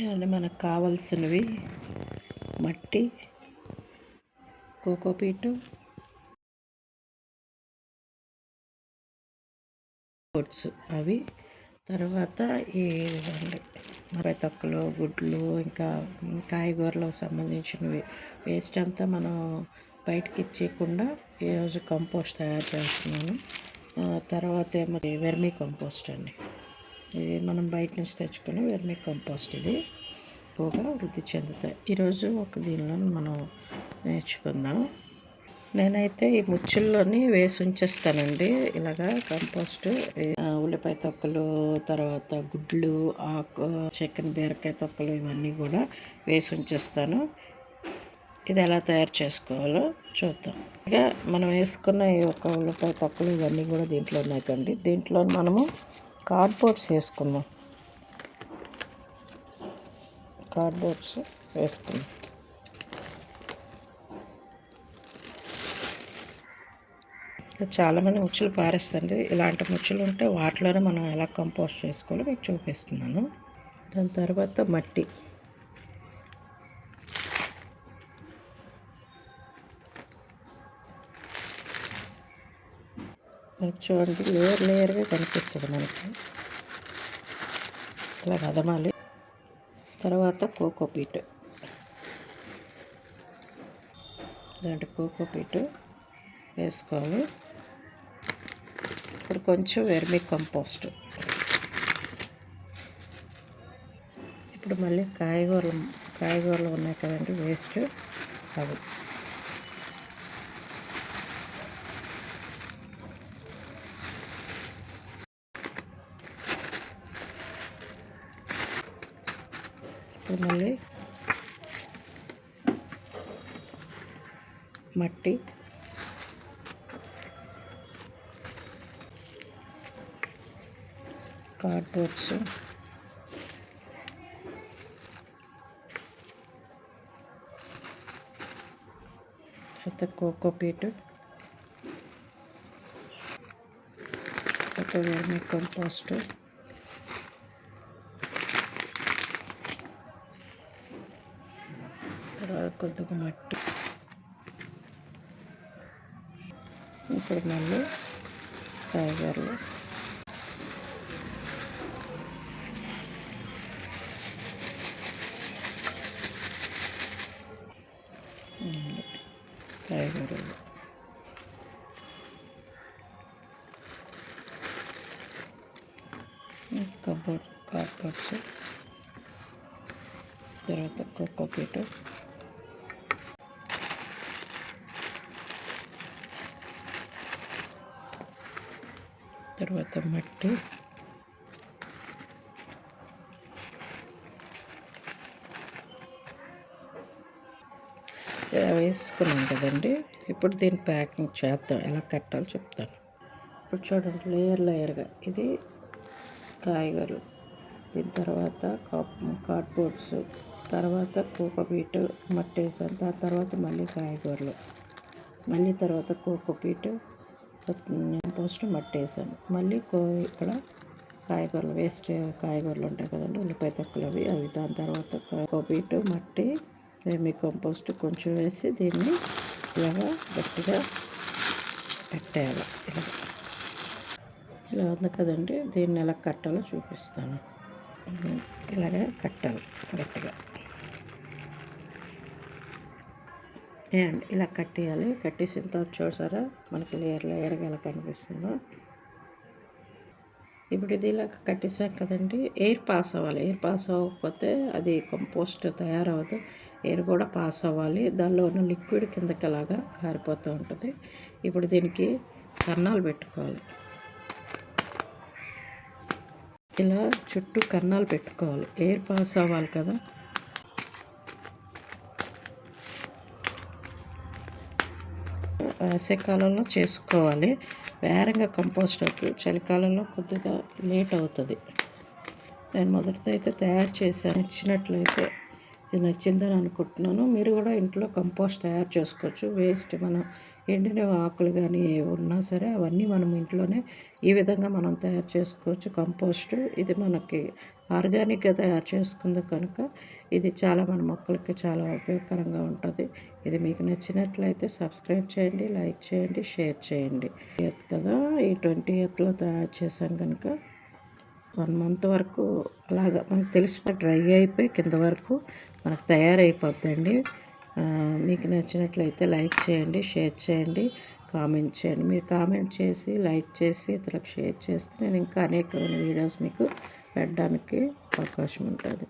ఇవన్నీ మనకు కావాల్సినవి మట్టి, కోకోపీటు, ఓట్స్ అవి. తర్వాత ఈ మరై తొక్కలు, గుడ్లు, ఇంకా కాయగూరలకు సంబంధించినవి వేస్ట్ అంతా మనం బయటకి ఇచ్చేయకుండా ఈరోజు కంపోస్ట్ తయారు చేస్తున్నాను. తర్వాత ఏమో వెర్మీ కంపోస్ట్ అండి. ఇది మనం బయట నుంచి తెచ్చుకుని వెర్మీ కంపోస్ట్. ఇది ఎక్కువగా వృద్ధి చెందుతాయి. ఈరోజు ఒక దీనిలో మనం నేర్చుకుందాం. నేనైతే ఈ ముచ్చుల్లోని వేసి ఉంచేస్తానండి. ఇలాగా కంపోస్ట్ ఉల్లిపాయ తొక్కలు, తర్వాత గుడ్లు, ఆకు, చికెన్, బీరకాయ తొక్కలు ఇవన్నీ కూడా వేసి ఉంచేస్తాను. ఇది ఎలా తయారు చేసుకోవాలో చూద్దాం. ఇక మనం వేసుకున్న ఈ యొక్క ఉల్లిపాయ తొక్కలు ఇవన్నీ కూడా దీంట్లో ఉన్నాయి కండి. దీంట్లో మనము కార్డ్బోర్డ్స్ వేసుకున్నాం. కార్డ్బోర్డ్స్ వేసుకున్నాం. చాలామంది ముచ్చులు పారేస్తుంది. ఇలాంటి ముచ్చులు ఉంటే వాటిలోనే మనం ఎలా కంపోస్ట్ చేసుకోవాలో మీకు చూపిస్తున్నాను. దాని తర్వాత మట్టి, చూడండి లేయర్గా కనిపిస్తుంది మనకి. ఇలా కదమాలి. తర్వాత కోకోపీట్, ఇలాంటి కోకోపీట్ వేసుకోవాలి. ఇప్పుడు కొంచెం వెర్మీ కంపోస్ట్. ఇప్పుడు మళ్ళీ కాయగూరలు ఉన్నాయి కదండి వేస్ట్, అవి. ఇప్పుడు మళ్ళీ మట్టి, కార్డ్బోర్డ్స్, తర్వాత కోకోపీట్, తర్వాత వెర్మీ కంపోస్ట్, తర్వాత కొద్దిగా మట్టి. ఇప్పుడు మళ్ళీ కాయగూరలు, కాయగూరలు, కార్డ్బోర్డ్స్, తర్వాత కోకోపీట్, తర్వాత మట్టి, ఇలా వేసుకున్నాం కదండి. ఇప్పుడు దీన్ని ప్యాకింగ్ చేద్దాం, ఎలా కట్టాలో చెప్తాను. ఇప్పుడు చూడండి లేయర్గా ఇది కాయగూరలు, దీని తర్వాత కార్డ్బోర్డ్స్, తర్వాత కోకోపీట్, మట్టి వేసాను. దాని తర్వాత మళ్ళీ కాయగూరలు, మళ్ళీ తర్వాత కోకోపీట్, కంపోస్ట్, మట్టి వేసాను. మళ్ళీ ఇక్కడ కాయగూరలు వేస్ట్ కాయగూరలు ఉంటాయి కదండి, ఉల్లిపాయ తొక్కలు అవి. దాని తర్వాత కోకోపీట్, మట్టి, వెర్మీ కంపోస్ట్ కొంచెం వేసి దీన్ని ఇలాగా గట్టిగా పెట్టేయాలి. ఇలా ఉంది కదండి. దీన్ని ఎలా కట్టాలో చూపిస్తాను. ఇలాగే కట్టాలి గట్టిగా. అండి ఇలా కట్టేయాలి. కట్టేసిన తర్వాత చూసారా మనకి లేయర్గా ఎలా కనిపిస్తుందో. ఇప్పుడు ఇది ఇలా కట్టేసాం కదండి. ఎయిర్ పాస్ అవ్వాలి. ఎయిర్ పాస్ అవ్వకపోతే అది కంపోస్ట్ తయారవ్వదు. ఎయిర్ కూడా పాస్ అవ్వాలి. దానిలో ఉన్న లిక్విడ్ కిందకి అలాగా కారిపోతూ ఉంటుంది. ఇప్పుడు దీనికి కన్నాలు పెట్టుకోవాలి. ఇలా చుట్టూ కన్నాలు పెట్టుకోవాలి. ఎయిర్ పాస్ అవ్వాలి కదా. వేసవికాలంలో చేసుకోవాలి. వేరంగా కంపోస్ట్ అవుతుంది. చలికాలంలో కొద్దిగా లేట్ అవుతుంది. నేను మొదటితో అయితే తయారు చేశాను. నచ్చినట్లయితే ఇది నచ్చిందని అనుకుంటున్నాను. మీరు కూడా ఇంట్లో కంపోస్ట్ తయారు చేసుకోవచ్చు. వేస్ట్ మనం ఎండిన ఆకులు కానీ ఏవి ఉన్నా సరే అవన్నీ మనం ఇంట్లోనే ఈ విధంగా మనం తయారు చేసుకోవచ్చు. కంపోస్ట్ ఇది మనకి ఆర్గానిక్గా తయారు చేసుకుంది కనుక ఇది చాలా మన మొక్కలకి చాలా ఉపయోగకరంగా ఉంటుంది. ఇది మీకు నచ్చినట్లయితే సబ్స్క్రైబ్ చేయండి, లైక్ చేయండి, షేర్ చేయండి. కదా ఈ 20th తయారు చేశాం కనుక 1 month వరకు అలాగా మనకు తెలిసిపోయి డ్రై అయిపోయి కింద వరకు మనకు తయారైపోద్దండి. మీకు నచ్చినట్లయితే లైక్ చేయండి, షేర్ చేయండి, కామెంట్ చేయండి. మీరు కామెంట్ చేసి లైక్ చేసి ఇతరులకు షేర్ చేస్తే నేను ఇంకా అనేకమైన వీడియోస్ మీకు పెట్టడానికి అవకాశం ఉంటుంది.